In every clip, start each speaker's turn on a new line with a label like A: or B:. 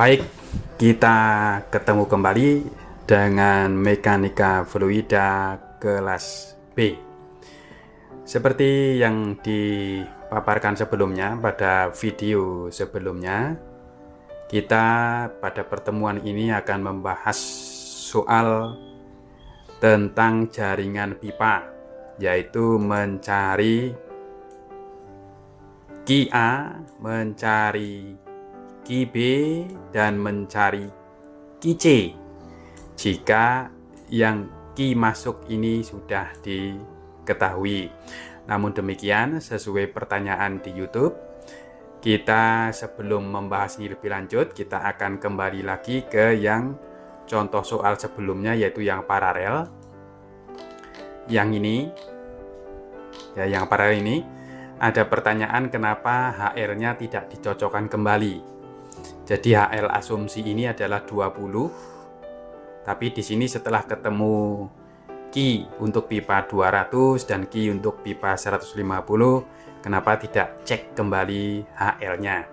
A: Baik, kita ketemu kembali dengan mekanika fluida kelas B. Seperti yang dipaparkan sebelumnya pada video sebelumnya, kita pada pertemuan ini akan membahas soal tentang jaringan pipa, yaitu mencari Ki A, mencari Ki B, dan mencari Ki C jika yang Ki masuk ini sudah diketahui. Namun demikian, sesuai pertanyaan di YouTube, kita sebelum membahas ini lebih lanjut, kita akan kembali lagi ke yang contoh soal sebelumnya, yaitu yang paralel. Yang ini, ya, yang paralel ini ada pertanyaan kenapa HL-nya tidak dicocokkan kembali. Jadi HL asumsi ini adalah 20, tapi di sini setelah ketemu Ki untuk pipa 200 dan Ki untuk pipa 150, kenapa tidak cek kembali HL-nya?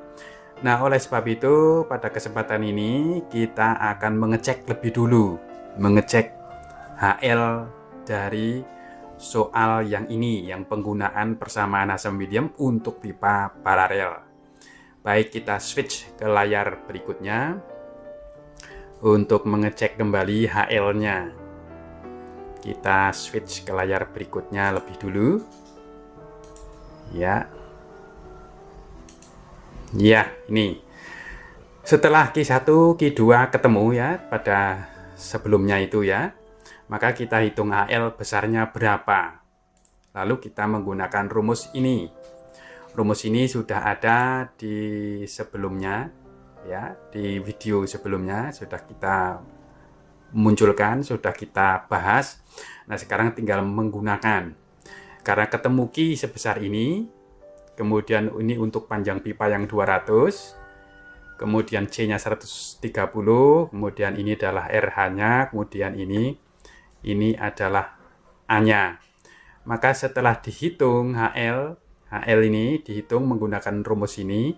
A: Nah, oleh sebab itu pada kesempatan ini kita akan mengecek lebih dulu, mengecek HL dari soal yang ini, yang penggunaan persamaan asam medium untuk pipa paralel. Baik, kita switch ke layar berikutnya untuk mengecek kembali HL-nya. Kita switch ke layar berikutnya lebih dulu. Ya. Ya, ini. Setelah Ki1, Ki2 ketemu ya pada sebelumnya itu ya, maka kita hitung HL besarnya berapa. Lalu kita menggunakan rumus ini. Rumus ini sudah ada di sebelumnya ya, di video sebelumnya sudah kita munculkan, sudah kita bahas. Nah, sekarang tinggal menggunakan. Karena ketemu Ki sebesar ini, kemudian ini untuk panjang pipa yang 200, kemudian C-nya 130, kemudian ini adalah RH-nya, kemudian ini adalah A-nya. Maka setelah dihitung HL ini dihitung menggunakan rumus ini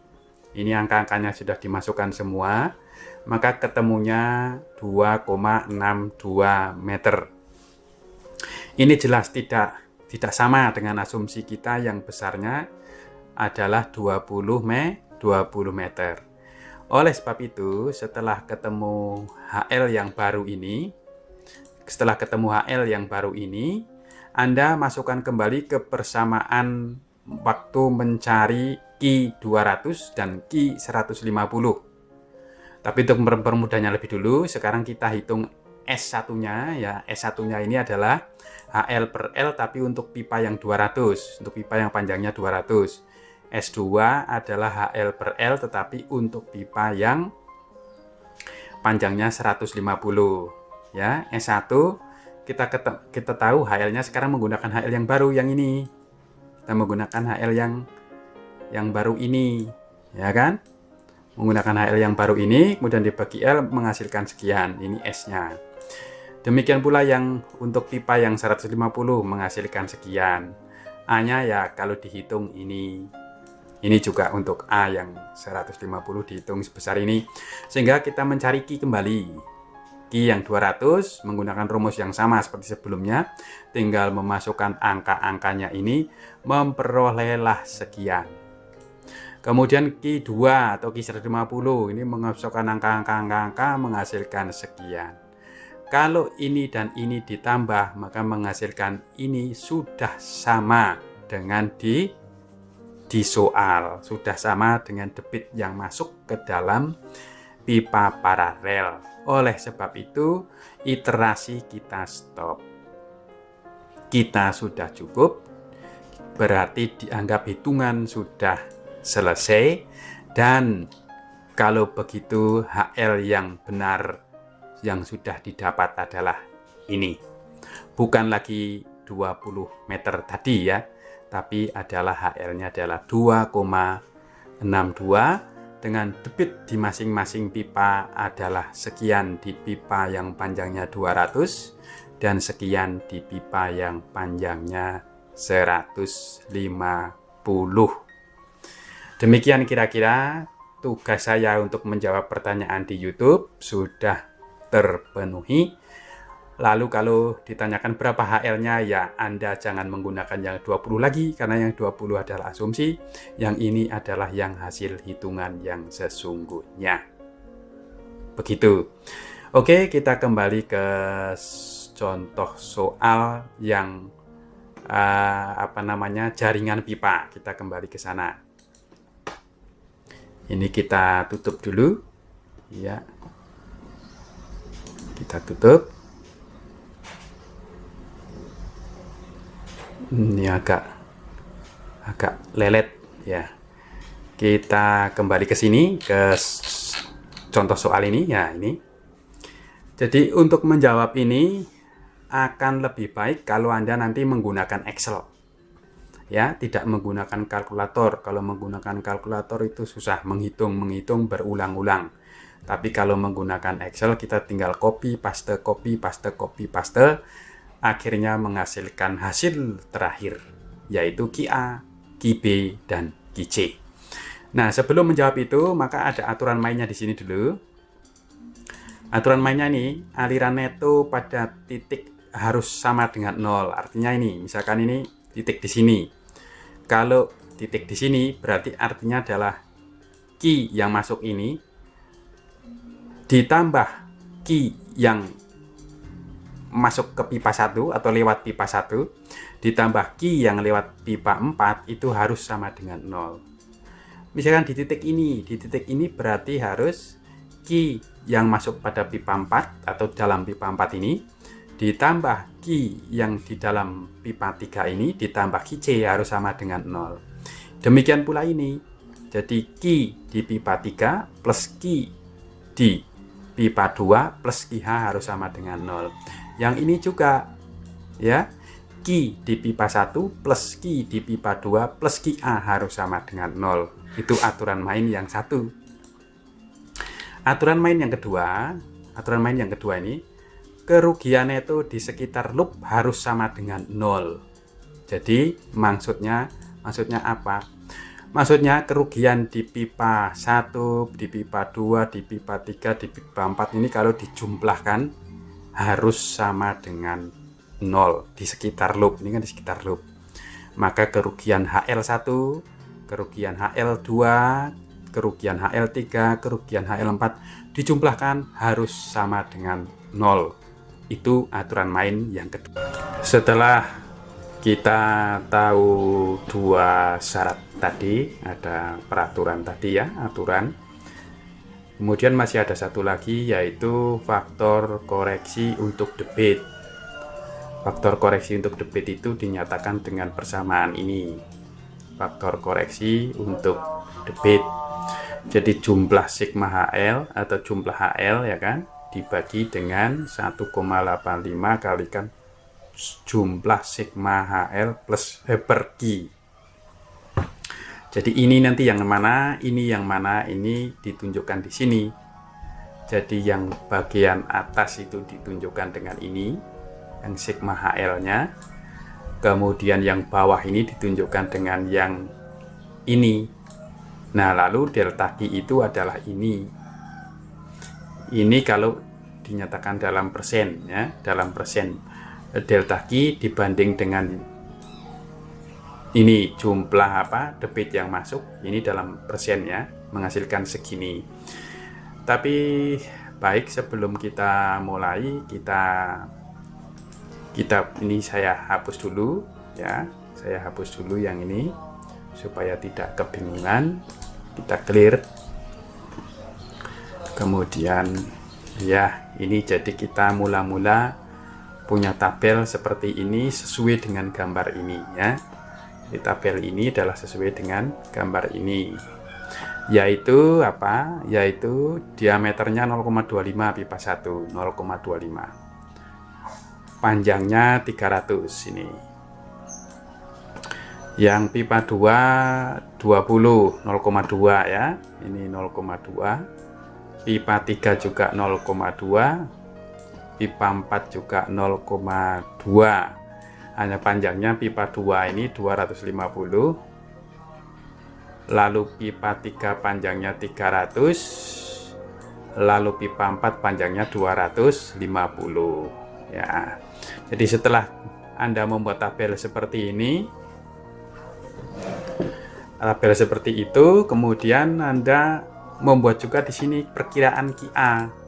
A: angka-angkanya sudah dimasukkan semua, maka ketemunya 2,62 meter. Ini jelas tidak sama dengan asumsi kita yang besarnya adalah 20 meter. Oleh sebab itu, setelah ketemu HL yang baru ini, Anda masukkan kembali ke persamaan waktu mencari Ki 200 dan Ki 150. Tapi untuk mempermudahnya lebih dulu, sekarang kita hitung S1-nya ya. S1-nya ini adalah HL per L tapi untuk pipa yang 200, untuk pipa yang panjangnya 200. S2 adalah HL per L tetapi untuk pipa yang panjangnya 150 ya. S1 kita tahu HL-nya sekarang menggunakan HL yang baru yang ini. Kita menggunakan HL yang baru ini, ya kan? Menggunakan HL yang baru ini, kemudian dibagi L menghasilkan sekian. Ini S-nya. Demikian pula yang untuk pipa yang 150 menghasilkan sekian. A-nya ya kalau dihitung ini juga untuk A yang 150 dihitung sebesar ini. Sehingga kita mencari Ki kembali. Ki yang 200 menggunakan rumus yang sama seperti sebelumnya, tinggal memasukkan angka-angkanya ini, memperolehlah sekian. Kemudian Ki 2 atau Ki 150 ini memasukkan angka-angka menghasilkan sekian. Kalau ini dan ini ditambah, maka menghasilkan ini sudah sama dengan di soal, sudah sama dengan debit yang masuk ke dalam pipa paralel. Oleh sebab itu, iterasi kita stop. Kita sudah cukup, berarti dianggap hitungan sudah selesai. Dan kalau begitu, HL yang benar yang sudah didapat adalah ini. Bukan lagi 20 meter tadi ya, tapi adalah HL-nya adalah 2,62 dengan debit di masing-masing pipa adalah sekian di pipa yang panjangnya 200 dan sekian di pipa yang panjangnya 150. Demikian kira-kira tugas saya untuk menjawab pertanyaan di YouTube sudah terpenuhi. Lalu kalau ditanyakan berapa HL-nya, ya Anda jangan menggunakan yang 20 lagi, karena yang 20 adalah asumsi, yang ini adalah yang hasil hitungan yang sesungguhnya. Begitu. Oke, kita kembali ke contoh soal yang jaringan pipa. Kita kembali ke sana. Ini kita tutup dulu. Ya. Kita tutup. Ini agak lelet ya. Kita kembali ke sini ke contoh soal ini ya, ini. Jadi untuk menjawab ini akan lebih baik kalau Anda nanti menggunakan Excel. Ya, tidak menggunakan kalkulator. Kalau menggunakan kalkulator itu susah menghitung berulang-ulang. Tapi kalau menggunakan Excel kita tinggal copy paste, akhirnya menghasilkan hasil terakhir, yaitu Ki A, Ki B, dan Ki C. Nah, sebelum menjawab itu, maka ada aturan mainnya di sini dulu. Aturan mainnya ini, aliran neto pada titik harus sama dengan 0. Artinya ini, misalkan ini titik di sini. Kalau titik di sini, berarti artinya adalah Ki yang masuk ini ditambah Ki yang masuk ke pipa 1 atau lewat pipa 1 ditambah Ki yang lewat pipa 4 itu harus sama dengan 0. Misalkan di titik ini berarti harus Ki yang masuk pada pipa 4 atau dalam pipa 4 ini ditambah Ki yang di dalam pipa 3 ini ditambah Ki C harus sama dengan 0. Demikian pula ini. Jadi Ki di pipa 3 plus Ki di pipa 2 plus Ki H harus sama dengan 0. Yang ini juga ya, Ki di pipa 1 plus Ki di pipa 2 plus Ki A harus sama dengan 0. Itu aturan main yang satu. Aturan main yang kedua ini, kerugian neto di sekitar loop harus sama dengan 0. Jadi maksudnya apa? Maksudnya kerugian di pipa 1, di pipa 2, di pipa 3, di pipa 4 ini kalau dijumlahkan harus sama dengan 0 di sekitar loop. Ini kan di sekitar loop. Maka kerugian HL1, kerugian HL2, kerugian HL3, kerugian HL4 dijumlahkan harus sama dengan 0. Itu aturan main yang kedua. Setelah kita tahu dua syarat tadi, ada peraturan tadi ya, aturan. Kemudian masih ada satu lagi, yaitu faktor koreksi untuk debit. Faktor koreksi untuk debit itu dinyatakan dengan persamaan ini. Faktor koreksi untuk debit. Jadi jumlah sigma HL atau jumlah HL ya kan, dibagi dengan 1,85 kalikan jumlah sigma HL plus per Ki. Jadi ini nanti yang mana, ini ditunjukkan di sini. Jadi yang bagian atas itu ditunjukkan dengan ini, yang sigma HL-nya. Kemudian yang bawah ini ditunjukkan dengan yang ini. Nah, lalu delta Q itu adalah ini. Ini kalau dinyatakan dalam persen ya, dalam persen. Delta Q dibanding dengan ini jumlah debit yang masuk, ini dalam persen ya, menghasilkan segini. Tapi baik, sebelum kita mulai, kita ini saya hapus dulu ya, saya hapus dulu yang ini supaya tidak kebingungan. Kita clear. Kemudian ya, ini jadi kita mula-mula punya tabel seperti ini sesuai dengan gambar ini ya. Di tabel ini adalah sesuai dengan gambar ini, yaitu apa? Yaitu diameternya 0,25 pipa 1, 0,25. Panjangnya 300 ini. Yang pipa 2 20, 0,2 ya. Ini 0,2. Pipa 3 juga 0,2. Pipa 4 juga 0,2. Hanya panjangnya pipa 2 ini 250, lalu pipa 3 panjangnya 300, lalu pipa 4 panjangnya 250 ya. Jadi setelah Anda membuat tabel seperti ini, tabel seperti itu, kemudian Anda membuat juga di sini perkiraan QA.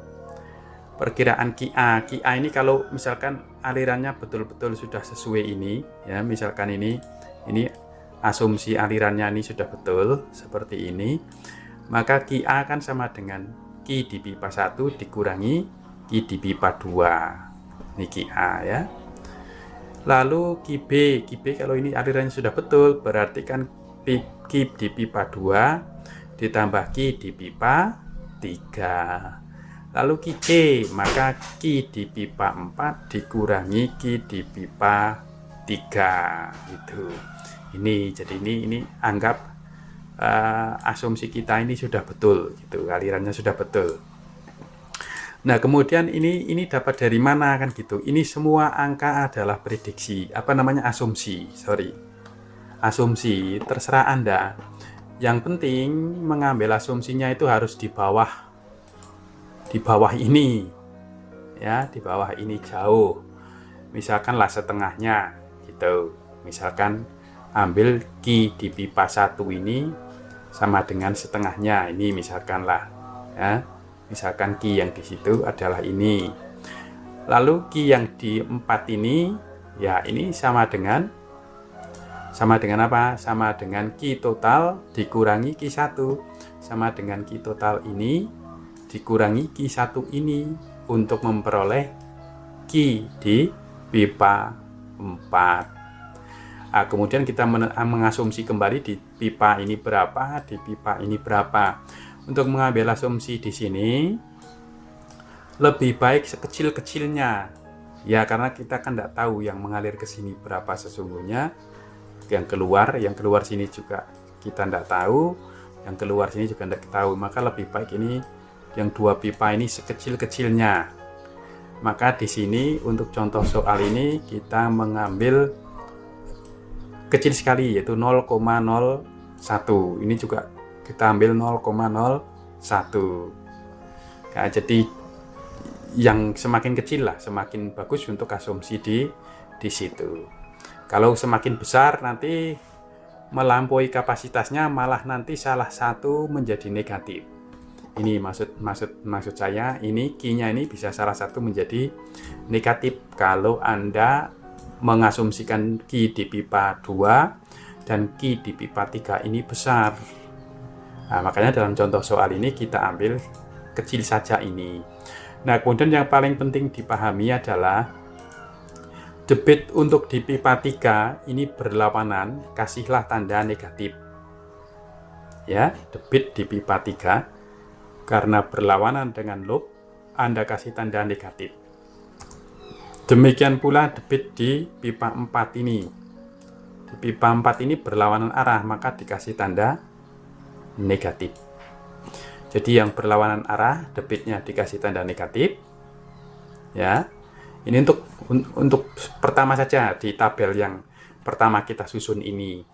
A: Perkiraan QA ini kalau misalkan alirannya betul-betul sudah sesuai ini ya, misalkan ini asumsi alirannya ini sudah betul seperti ini, maka QA kan sama dengan Q di pipa 1 dikurangi Q di pipa 2. Ini QA ya. Lalu QB kalau ini alirannya sudah betul, berarti kan Q di pipa 2 ditambah Q di pipa 3. Lalu QC, maka Q di pipa 4 dikurangi Q di pipa 3 gitu. Jadi ini anggap asumsi kita ini sudah betul gitu, alirannya sudah betul. Nah, kemudian ini dapat dari mana kan gitu. Ini semua angka adalah prediksi, asumsi, asumsi, terserah Anda. Yang penting mengambil asumsinya itu harus di bawah ini ya, di bawah ini jauh, misalkan lah setengahnya gitu. Misalkan ambil Q di pipa 1 ini sama dengan setengahnya ini, misalkan lah ya, misalkan Q yang di situ adalah ini, lalu Q yang di 4 ini ya, ini sama dengan apa? Sama dengan Q total dikurangi Q 1, sama dengan Q total ini dikurangi Q1 ini untuk memperoleh Q di pipa 4. Nah, kemudian kita mengasumsi kembali di pipa ini berapa, di pipa ini berapa. Untuk mengambil asumsi di sini lebih baik sekecil-kecilnya ya, karena kita kan tidak tahu yang mengalir ke sini berapa sesungguhnya, yang keluar sini juga kita tidak tahu, yang keluar sini juga tidak tahu, maka lebih baik ini yang 2 pipa ini sekecil-kecilnya. Maka di sini untuk contoh soal ini kita mengambil kecil sekali, yaitu 0,01. Ini juga kita ambil 0,01. Nah, jadi yang semakin kecil lah semakin bagus untuk asumsi di situ. Kalau semakin besar nanti melampaui kapasitasnya, malah nanti salah satu menjadi negatif. Ini maksud saya, ini Q-nya ini bisa salah satu menjadi negatif kalau Anda mengasumsikan Q di pipa 2 dan Q di pipa 3 ini besar. Nah, makanya dalam contoh soal ini kita ambil kecil saja ini. Nah, kemudian yang paling penting dipahami adalah debit untuk di pipa 3 ini berlawanan, kasihlah tanda negatif. Ya, debit di pipa 3 karena berlawanan dengan loop, Anda kasih tanda negatif. Demikian pula debit di pipa 4 ini. Di pipa 4 ini berlawanan arah, maka dikasih tanda negatif. Jadi yang berlawanan arah, debitnya dikasih tanda negatif. Ya. Ini untuk pertama saja di tabel yang pertama kita susun ini.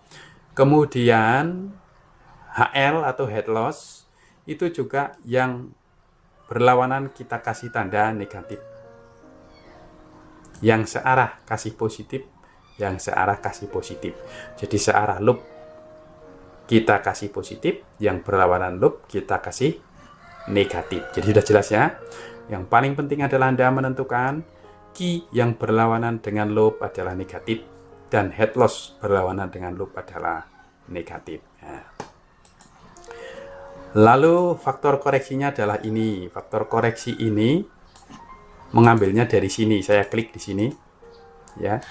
A: Kemudian HL atau head loss itu juga yang berlawanan kita kasih tanda negatif. Yang searah kasih positif, yang searah kasih positif. Jadi searah loop kita kasih positif, yang berlawanan loop kita kasih negatif. Jadi sudah jelas ya. Yang paling penting adalah Anda menentukan Q yang berlawanan dengan loop adalah negatif dan head loss berlawanan dengan loop adalah negatif. Ya. Lalu faktor koreksinya adalah ini. Faktor koreksi ini mengambilnya dari sini. Saya klik di sini. Ya.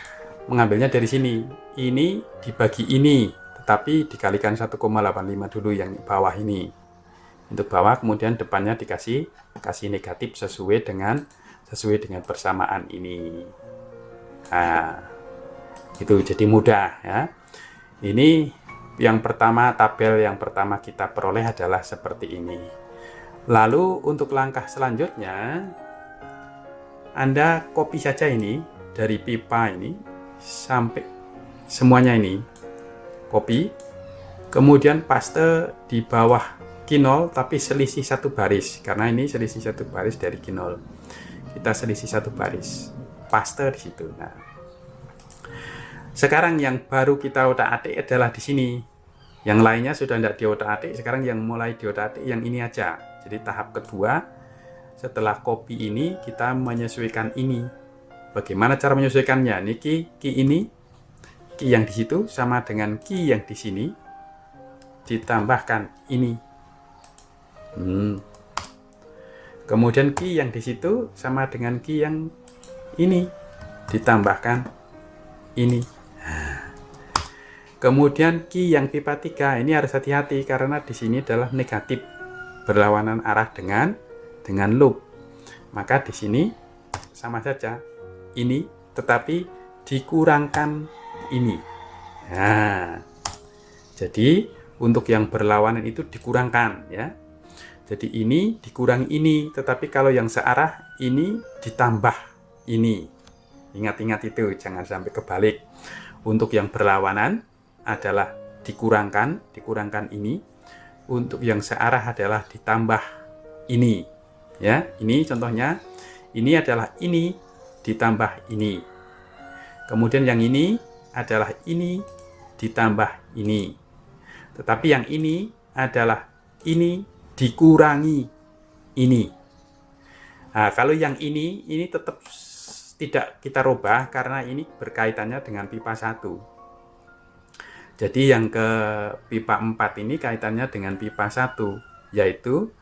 A: Mengambilnya dari sini. Ini dibagi ini, tetapi dikalikan 1,85 dulu yang bawah ini. Untuk bawah kemudian depannya kasih negatif sesuai dengan persamaan ini. Nah, itu jadi mudah ya. Ini yang pertama, tabel yang pertama kita peroleh adalah seperti ini. Lalu untuk langkah selanjutnya, Anda copy saja ini dari pipa ini sampai semuanya ini. Copy. Kemudian paste di bawah Q0 tapi selisih 1 baris, karena ini selisih 1 baris dari Q0. Kita selisih 1 baris, paste di situ. Nah, sekarang yang baru kita otak-atik adalah di sini. Yang lainnya sudah tidak diotak-atik, sekarang yang mulai diotak-atik yang ini aja. Jadi tahap kedua, setelah copy ini kita menyesuaikan ini. Bagaimana cara menyesuaikannya? Ini key ini, key yang di situ sama dengan key yang di sini, ditambahkan ini. Kemudian key yang di situ sama dengan key yang ini, ditambahkan ini. Kemudian key yang pipa 3 ini harus hati-hati karena di sini adalah negatif, berlawanan arah dengan loop. Maka di sini sama saja ini, tetapi dikurangkan ini. Nah, jadi untuk yang berlawanan itu dikurangkan ya. Jadi ini dikurangi ini, tetapi kalau yang searah ini ditambah ini. Ingat-ingat itu, jangan sampai kebalik. Untuk yang berlawanan adalah dikurangkan ini. Untuk yang searah adalah ditambah ini. Ya, ini contohnya. Ini adalah ini ditambah ini. Kemudian yang ini adalah ini ditambah ini. Tetapi yang ini adalah ini dikurangi ini. Nah, kalau yang ini tetap tidak kita rubah karena ini berkaitannya dengan pipa 1. Jadi yang ke pipa 4 ini kaitannya dengan pipa 1, yaitu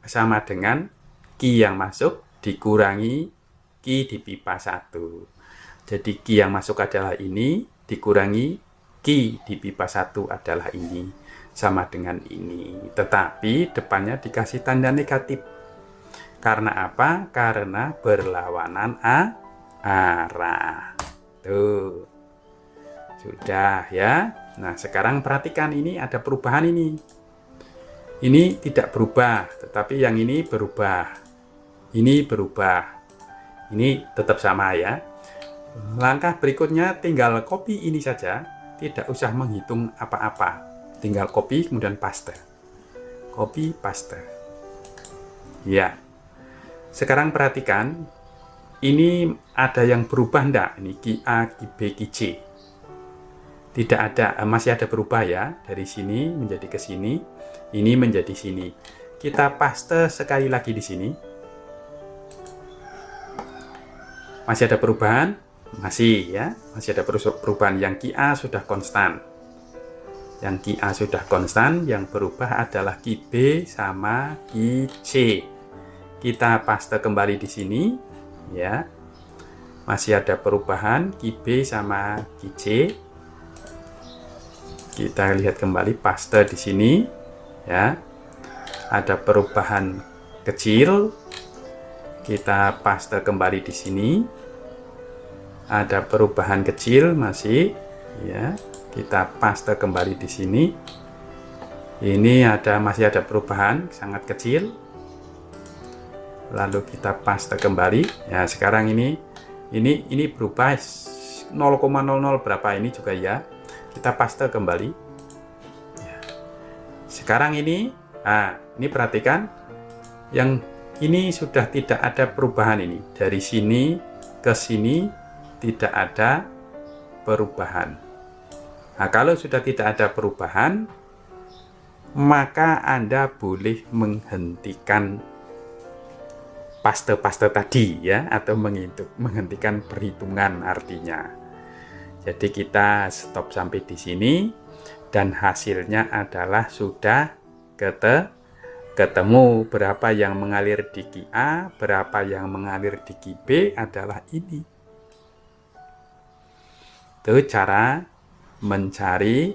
A: sama dengan Q yang masuk dikurangi Q di pipa 1. Jadi Q yang masuk adalah ini, dikurangi Q di pipa 1 adalah ini. Sama dengan ini, tetapi depannya dikasih tanda negatif. Karena apa? Karena berlawanan arah. Tuh. Sudah ya. Nah, sekarang perhatikan ini ada perubahan ini. Ini tidak berubah, tetapi yang ini berubah. Ini berubah. Ini tetap sama ya. Langkah berikutnya tinggal copy ini saja, tidak usah menghitung apa-apa. Tinggal copy kemudian paste. Copy paste. Ya. Sekarang perhatikan ini ada yang berubah enggak? Ini QA, QB, QC. Tidak ada, masih ada berubah ya. Dari sini menjadi ke sini, ini menjadi sini. Kita paste sekali lagi di sini. Masih ada perubahan? Masih ya. Masih ada perubahan. Yang QA sudah konstan. Yang QA sudah konstan, yang berubah adalah QB sama QC. Kita paste kembali di sini, ya. Masih ada perubahan QB sama QC. Kita lihat kembali paste di sini, ya. Ada perubahan kecil. Kita paste kembali di sini. Ada perubahan kecil masih, ya. Kita paste kembali di sini. Ini masih ada perubahan sangat kecil. Lalu kita paste kembali. Ya, sekarang ini berubah 0,00 berapa ini juga ya. Kita paste kembali. Ya. Sekarang ini perhatikan yang ini sudah tidak ada perubahan ini. Dari sini ke sini tidak ada perubahan. Nah, kalau sudah tidak ada perubahan, maka Anda boleh menghentikan paste-paste tadi ya, atau menghentikan perhitungan artinya. Jadi kita stop sampai di sini dan hasilnya adalah sudah ketemu berapa yang mengalir di QA, berapa yang mengalir di QB adalah ini. Itu cara mencari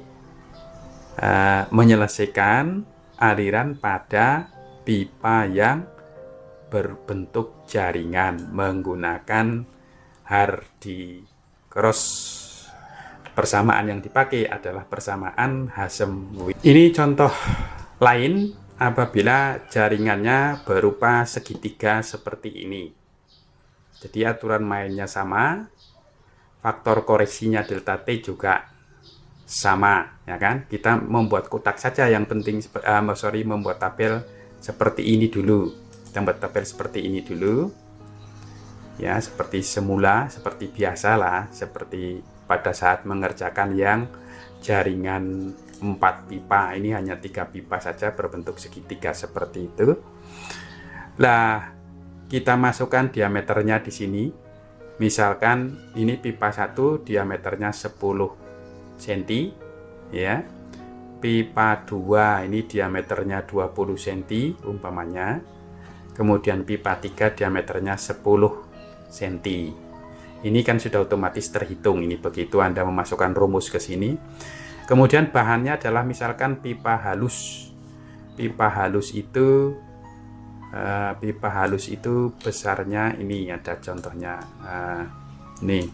A: menyelesaikan aliran pada pipa yang berbentuk jaringan menggunakan Hardy cross. Persamaan yang dipakai adalah persamaan Hazen-Witt. Ini contoh lain apabila jaringannya berupa segitiga seperti ini. Jadi aturan mainnya sama, faktor koreksinya delta T juga sama, ya kan? Kita membuat kotak saja, yang penting membuat tabel seperti ini dulu. Kita buat tabel seperti ini dulu. Ya, seperti semula, seperti biasalah, seperti pada saat mengerjakan yang jaringan 4 pipa. Ini hanya 3 pipa saja berbentuk segitiga seperti itu. Nah, kita masukkan diameternya di sini. Misalkan ini pipa 1 diameternya 10 cm, ya. Pipa 2 ini diameternya 20 cm umpamanya. Kemudian pipa 3 diameternya 10 cm. Ini kan sudah otomatis terhitung ini begitu Anda memasukkan rumus ke sini. Kemudian bahannya adalah misalkan pipa halus. Pipa halus itu besarnya ini, ada contohnya. Nih,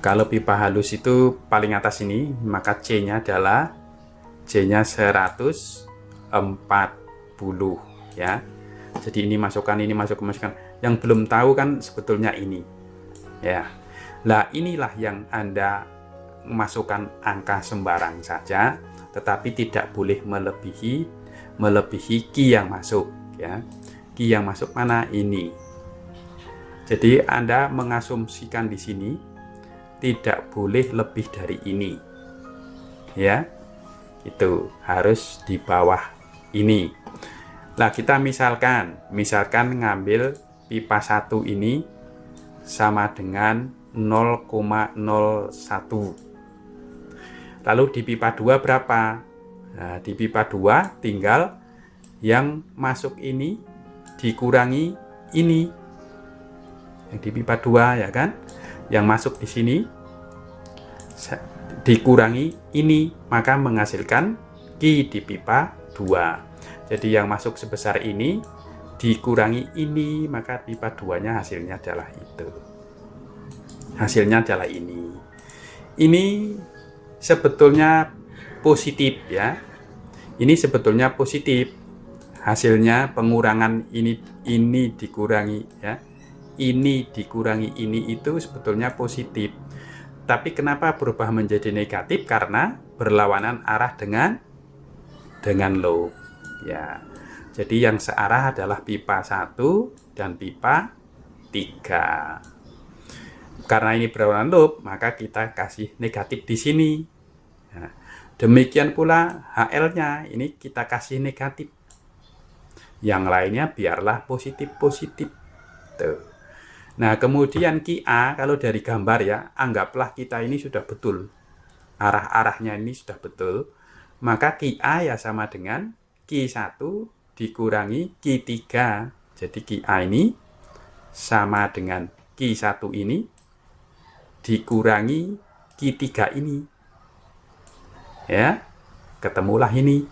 A: kalau pipa halus itu paling atas ini, maka C-nya adalah C-nya 140 ya. Jadi ini masukkan. Yang belum tahu kan sebetulnya ini ya. Lah, inilah yang Anda masukkan angka sembarang saja, tetapi tidak boleh melebihi ki yang masuk ya. Ki yang masuk mana? Ini. Jadi Anda mengasumsikan di sini tidak boleh lebih dari ini. Ya. Itu harus di bawah ini. Nah, kita misalkan ngambil pipa 1 ini sama dengan 0,01. Lalu di pipa 2 berapa? Nah, di pipa 2 tinggal yang masuk ini dikurangi ini. Yang di pipa 2 ya kan? Yang masuk di sini dikurangi ini, maka menghasilkan ki di pipa 2. Jadi yang masuk sebesar ini dikurangi ini, maka pipa 2-nya hasilnya adalah itu. Hasilnya adalah ini. Ini sebetulnya positif ya. Ini sebetulnya positif. Hasilnya pengurangan ini dikurangi ya. Ini dikurangi ini itu sebetulnya positif. Tapi kenapa berubah menjadi negatif? Karena berlawanan arah dengan loop ya. Jadi yang searah adalah pipa 1 dan pipa 3. Karena ini berlawanan loop, maka kita kasih negatif di sini. Nah, demikian pula HL-nya ini kita kasih negatif. Yang lainnya biarlah positif-positif. Tuh. Nah, kemudian ki A, kalau dari gambar ya, anggaplah kita ini sudah betul. Arah-arahnya ini sudah betul. Maka ki A ya sama dengan ki 1 dikurangi ki 3. Jadi ki A ini sama dengan ki 1 ini dikurangi ki 3 ini. Ya, ketemulah ini.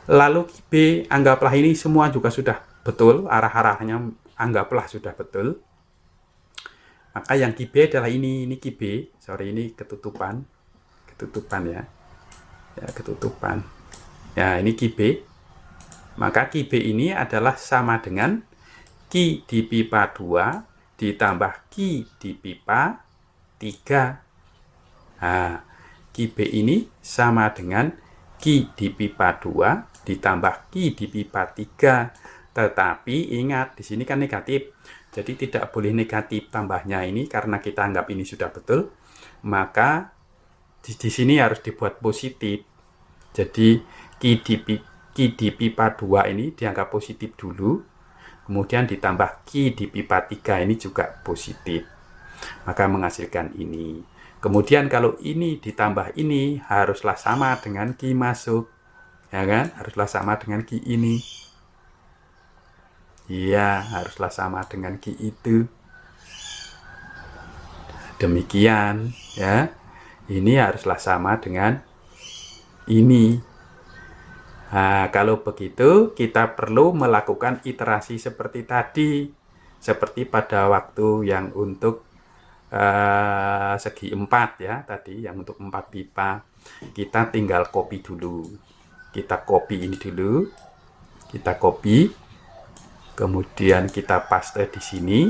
A: Lalu ki B, anggaplah ini semua juga sudah betul, arah-arahnya anggaplah sudah betul. Maka yang ki B adalah ini ki B. Sorry, ini ketutupan ya. Ya, ketutupan. Ya, ini ki B. Maka ki B ini adalah sama dengan ki di pipa 2 ditambah ki di pipa 3. Nah, ki B ini sama dengan ki di pipa 2 ditambah ki di pipa 3. Tetapi ingat, di sini kan negatif. Jadi tidak boleh negatif tambahnya ini karena kita anggap ini sudah betul. Maka di sini harus dibuat positif. Jadi ki di pipa 2 ini dianggap positif dulu. Kemudian ditambah ki di pipa 3 ini juga positif. Maka menghasilkan ini. Kemudian kalau ini ditambah ini haruslah sama dengan ki masuk. Ya kan? Haruslah sama dengan ki ini. Iya, haruslah sama dengan ki itu. Demikian, ya. Ini haruslah sama dengan ini. Nah, kalau begitu kita perlu melakukan iterasi seperti tadi. Seperti pada waktu yang untuk segi 4 ya, tadi yang untuk 4 pipa. Kita tinggal copy dulu. Kita copy ini dulu. Kita copy. Kemudian kita paste di sini.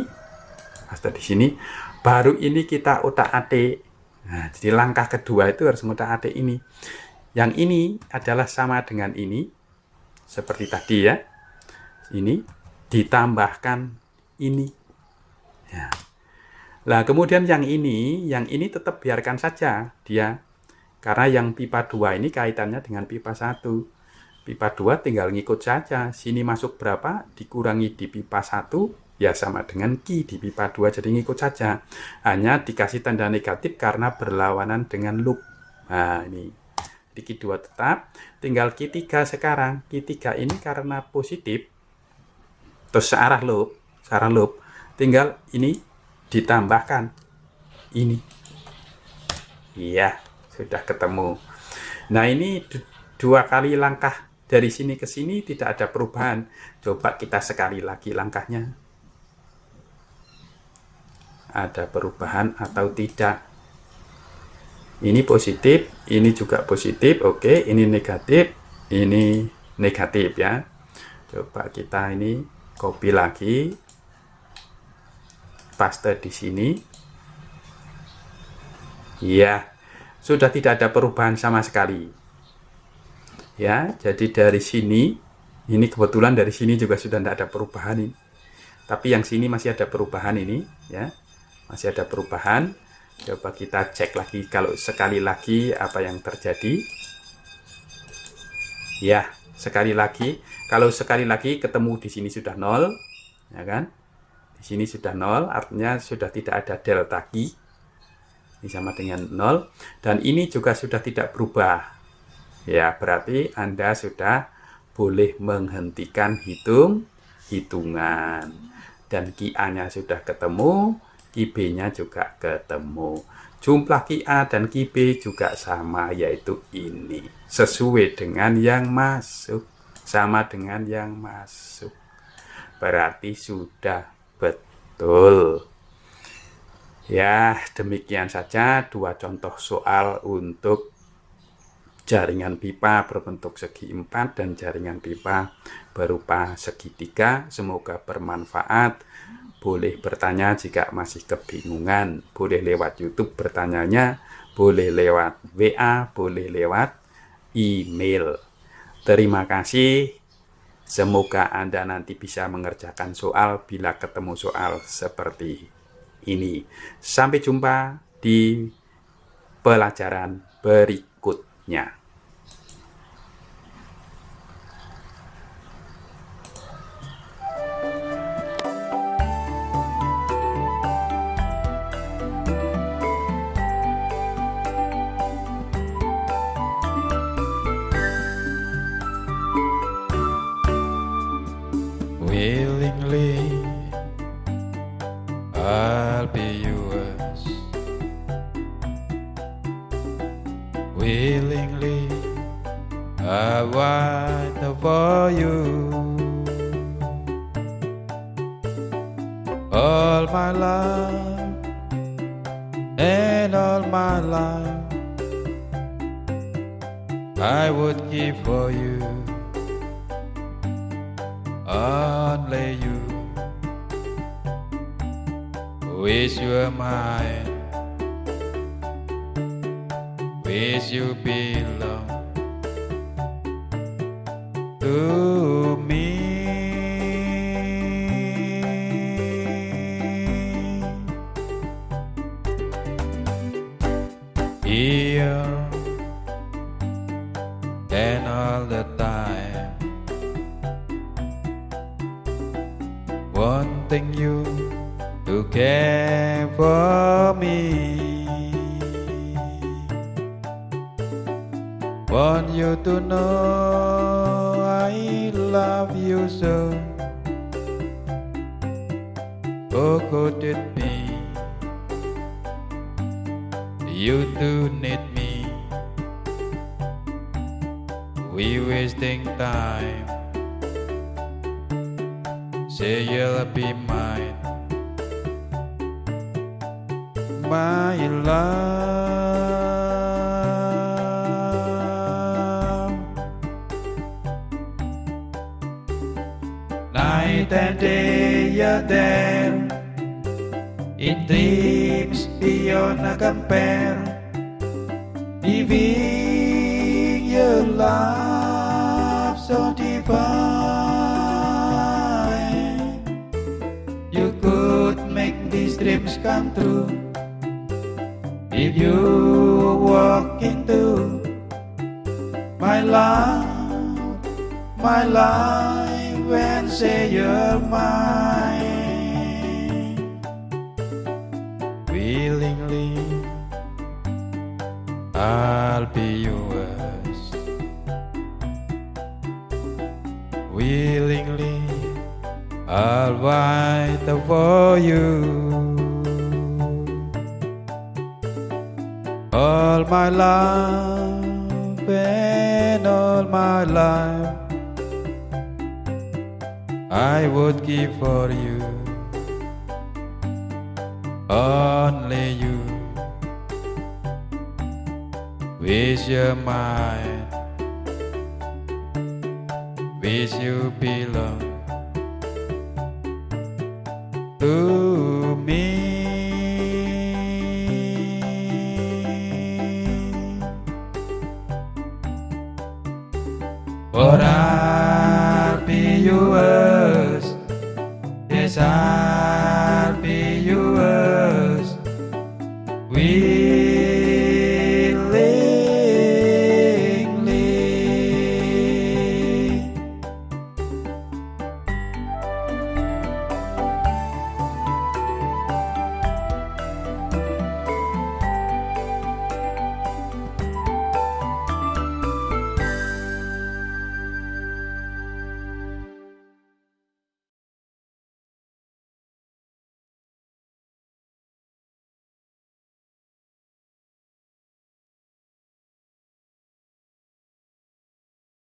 A: Baru ini kita otak-atik. Nah, jadi langkah kedua itu harus mengutak-atik ini. Yang ini adalah sama dengan ini, seperti tadi ya. Ini ditambahkan ini. Ya. Nah, kemudian yang ini tetap biarkan saja dia. Karena yang pipa 2 ini kaitannya dengan pipa 1. Pipa 2 tinggal ngikut saja. Sini masuk berapa, dikurangi di pipa 1, ya sama dengan Q di pipa 2, jadi ngikut saja. Hanya dikasih tanda negatif karena berlawanan dengan loop. Nah, ini. Di Q2 tetap. Tinggal Q3 sekarang. Q3 ini karena positif, terus searah loop. Tinggal ini ditambahkan ini. Iya. Sudah ketemu. Nah, ini 2 kali langkah dari sini ke sini tidak ada perubahan. Coba kita sekali lagi langkahnya. Ada perubahan atau tidak? Ini positif, ini juga positif. Oke, ini negatif ya. Coba kita ini copy lagi. Paste di sini. Iya. Sudah tidak ada perubahan sama sekali. Ya, jadi dari sini, ini kebetulan dari sini juga sudah tidak ada perubahan ini. Tapi yang sini masih ada perubahan ini, ya. Masih ada perubahan. Coba kita cek lagi kalau sekali lagi apa yang terjadi. Ya, sekali lagi. Kalau sekali lagi ketemu di sini sudah 0, ya kan? Di sini sudah 0, artinya sudah tidak ada delta Q. Ini sama dengan 0, dan ini juga sudah tidak berubah. Ya, berarti Anda sudah boleh menghentikan hitungan. Dan QA-nya sudah ketemu, QB-nya juga ketemu. Jumlah QA dan QB juga sama, yaitu ini. Sesuai dengan yang masuk, sama dengan yang masuk. Berarti sudah betul. Ya, demikian saja 2 contoh soal untuk jaringan pipa berbentuk segi 4 dan jaringan pipa berupa segitiga. Semoga bermanfaat. Boleh bertanya jika masih kebingungan. Boleh lewat YouTube bertanyanya, boleh lewat WA, boleh lewat email. Terima kasih. Semoga Anda nanti bisa mengerjakan soal bila ketemu soal seperti ini. Sampai jumpa di pelajaran berikutnya.
B: Willingly, I'll be yours. Willingly, I wait for you. All my life and all my life, I would give for you. Only you. Wish you were mine. Wish you belong to me. Here and all the time, wanting you to care for me. Want you to know I love you so. Oh, could it be you too need me? We wasting time. Say you'll be mine, my love. Night and day you're there, in dreams beyond a compare. giving your love so divine. You could make these dreams come true if you walk into my life and say you're mine. Willingly I'll be yours. Willingly I'll fight for you. All my life and all my life I would give for you. Only you. Wish you're mine. Wish you belong to me. For I'll be yours. Yes,